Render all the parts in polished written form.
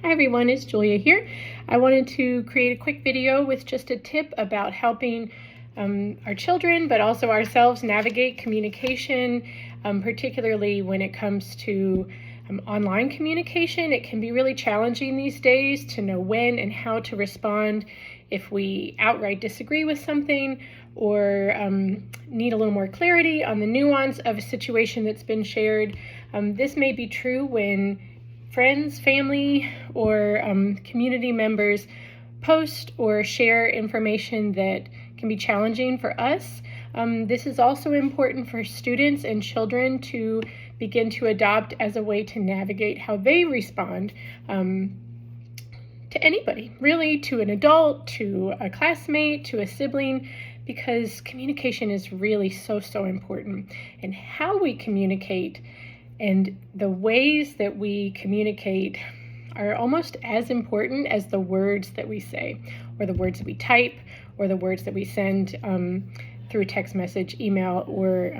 Hi everyone, it's Julia here. I wanted to create a quick video with just a tip about helping our children, but also ourselves navigate communication, particularly when it comes to online communication. It can be really challenging these days to know when and how to respond if we outright disagree with something or need a little more clarity on the nuance of a situation that's been shared. This may be true when friends, family, or community members post or share information that can be challenging for us. This is also important for students and children to begin to adopt as a way to navigate how they respond to anybody, really, to an adult, to a classmate, to a sibling, because communication is really so important. And how we communicate and the ways that we communicate are almost as important as the words that we say, or the words that we type, or the words that we send through text message, email, or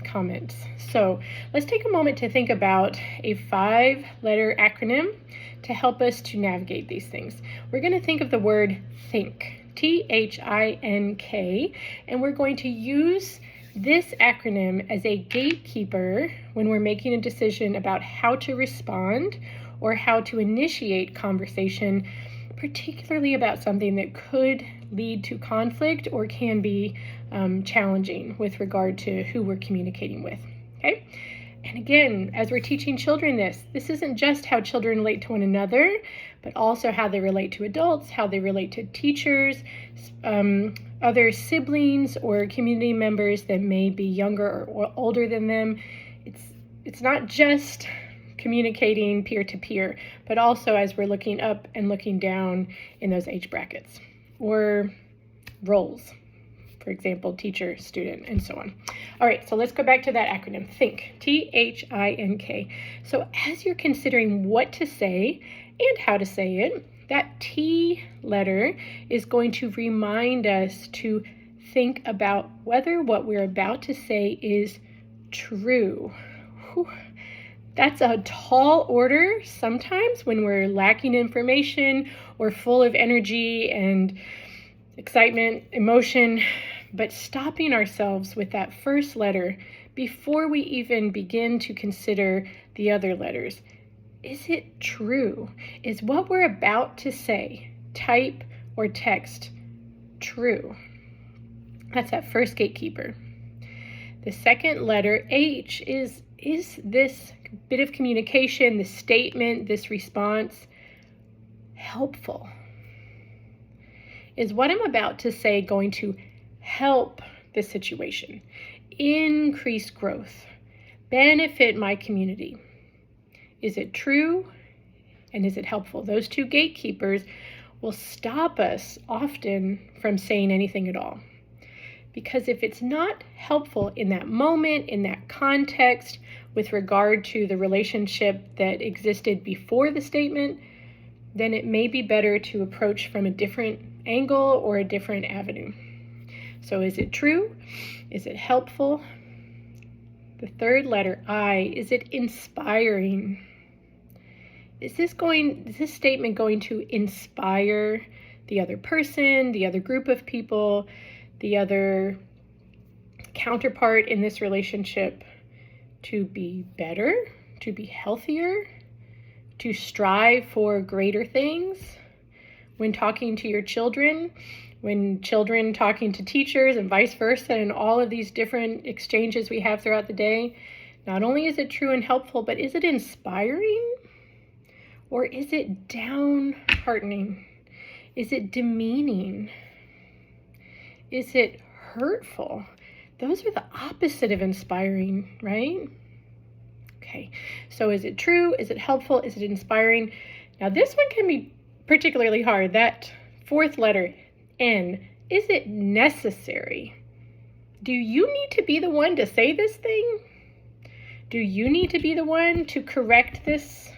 comments. So let's take a moment to think about a 5-letter acronym to help us to navigate these things. We're going to think of the word THINK, T.H.I.N.K, and we're going to use this acronym as a gatekeeper when we're making a decision about how to respond or how to initiate conversation, particularly about something that could lead to conflict or can be challenging with regard to who we're communicating with. Okay? And again, as we're teaching children this isn't just how children relate to one another, but also how they relate to adults, how they relate to teachers, other siblings or community members that may be younger or older than them. It's not just communicating peer-to-peer, but also as we're looking up and looking down in those age brackets or roles. For example, teacher, student, and so on. All right, so let's go back to that acronym, THINK, T-H-I-N-K. So as you're considering what to say and how to say it, that T letter is going to remind us to think about whether what we're about to say is true. Whew. That's a tall order sometimes when we're lacking information or full of energy and excitement, emotion, but stopping ourselves with that first letter before we even begin to consider the other letters. Is it true? Is what we're about to say, type or text, true? That's that first gatekeeper. The second letter, H, is this bit of communication, this statement, this response, helpful? Is what I'm about to say going to help the situation, increase growth, benefit my community? Is it true? And is it helpful? Those two gatekeepers will stop us often from saying anything at all. Because if it's not helpful in that moment, in that context, with regard to the relationship that existed before the statement, then it may be better to approach from a different angle or a different avenue. So is it true? Is it helpful? The third letter, I, is it inspiring? Is this statement going to inspire the other person, the other group of people, the other counterpart in this relationship to be better, to be healthier, to strive for greater things? When talking to your children, when children talking to teachers and vice versa, and all of these different exchanges we have throughout the day, not only is it true and helpful, but is it inspiring? Or is it downheartening? Is it demeaning? Is it hurtful? Those are the opposite of inspiring, right? Okay, so is it true? Is it helpful? Is it inspiring? Now this one can be particularly hard. That fourth letter, N, is it necessary? Do you need to be the one to say this thing? Do you need to be the one to correct this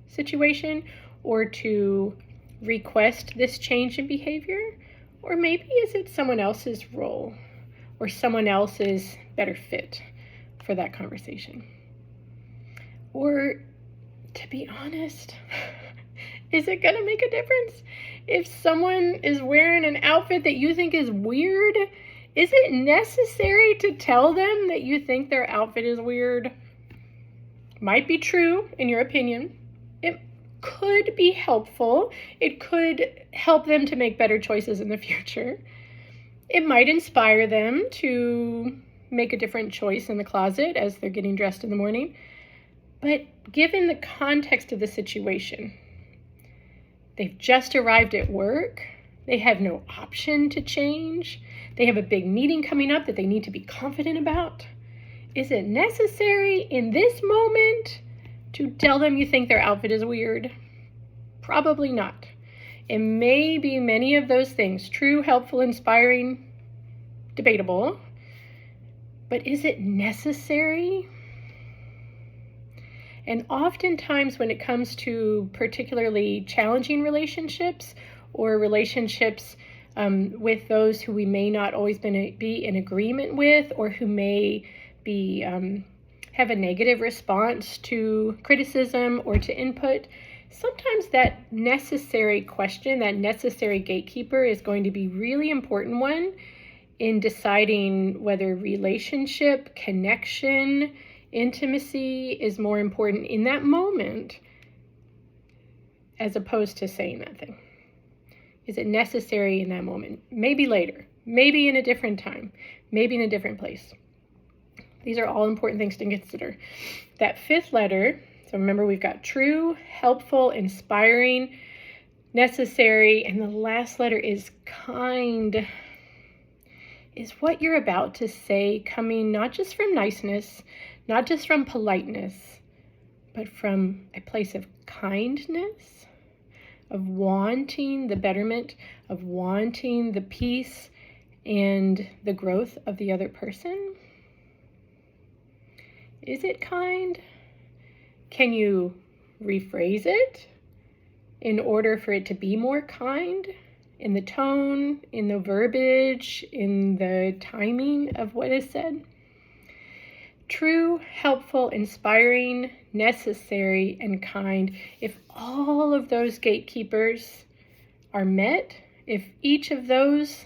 situation or to request this change in behavior? Or maybe is it someone else's role or someone else's better fit for that conversation? Or to be honest, Is it going to make a difference? If someone is wearing an outfit that you think is weird, is it necessary to tell them that you think their outfit is weird? Might be true in your opinion. It could be helpful. It could help them to make better choices in the future. It might inspire them to make a different choice in the closet as they're getting dressed in the morning. But given the context of the situation, they've just arrived at work. They have no option to change. They have a big meeting coming up that they need to be confident about. Is it necessary in this moment to tell them you think their outfit is weird? Probably not. It may be many of those things, true, helpful, inspiring, debatable, but is it necessary? And oftentimes when it comes to particularly challenging relationships or relationships with those who we may not always be in agreement with, or who may be have a negative response to criticism or to input, sometimes that necessary question, that necessary gatekeeper, is going to be really important one in deciding whether relationship, connection, intimacy is more important in that moment as opposed to saying that thing. Is it necessary in that moment? Maybe later, maybe in a different time, maybe in a different place. These are all important things to consider. That fifth letter, so remember we've got true, helpful, inspiring, necessary, and the last letter is kind. Is what you're about to say coming not just from niceness, not just from politeness, but from a place of kindness, of wanting the betterment, of wanting the peace and the growth of the other person? Is it kind? Can you rephrase it in order for it to be more kind? In the tone, in the verbiage, in the timing of what is said? True, helpful, inspiring, necessary, and kind. If all of those gatekeepers are met, if each of those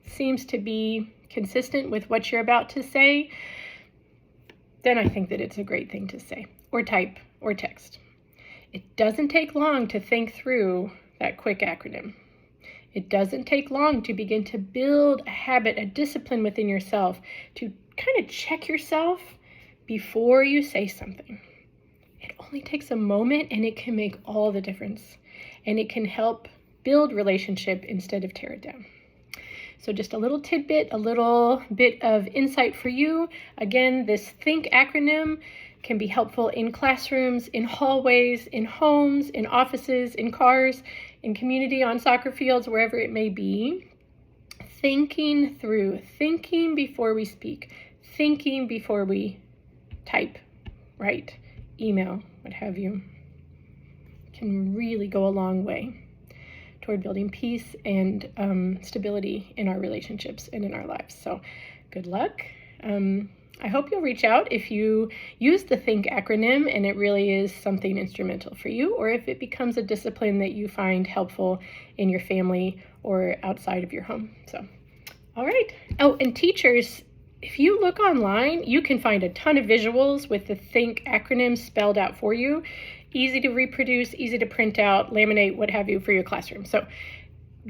seems to be consistent with what you're about to say, then I think that it's a great thing to say, or type, or text. It doesn't take long to think through that quick acronym. It doesn't take long to begin to build a habit, a discipline within yourself, to kind of check yourself before you say something. It only takes a moment, and it can make all the difference. And it can help build relationship instead of tear it down. So just a little tidbit, a little bit of insight for you. Again, this THINK acronym can be helpful in classrooms, in hallways, in homes, in offices, in cars, in community, on soccer fields, wherever it may be. Thinking through, thinking before we speak, thinking before we type, write, email, what have you, can really go a long way toward building peace and stability in our relationships and in our lives. So good luck. I hope you'll reach out if you use the THINK acronym and it really is something instrumental for you, or if it becomes a discipline that you find helpful in your family or outside of your home. So, all right. Oh, and teachers, if you look online, you can find a ton of visuals with the THINK acronym spelled out for you. Easy to reproduce, easy to print out, laminate, what have you, for your classroom. So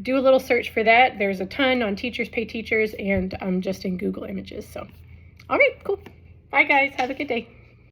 do a little search for that. There's a ton on Teachers Pay Teachers and just in Google Images. So, all right, cool. Bye, guys. Have a good day.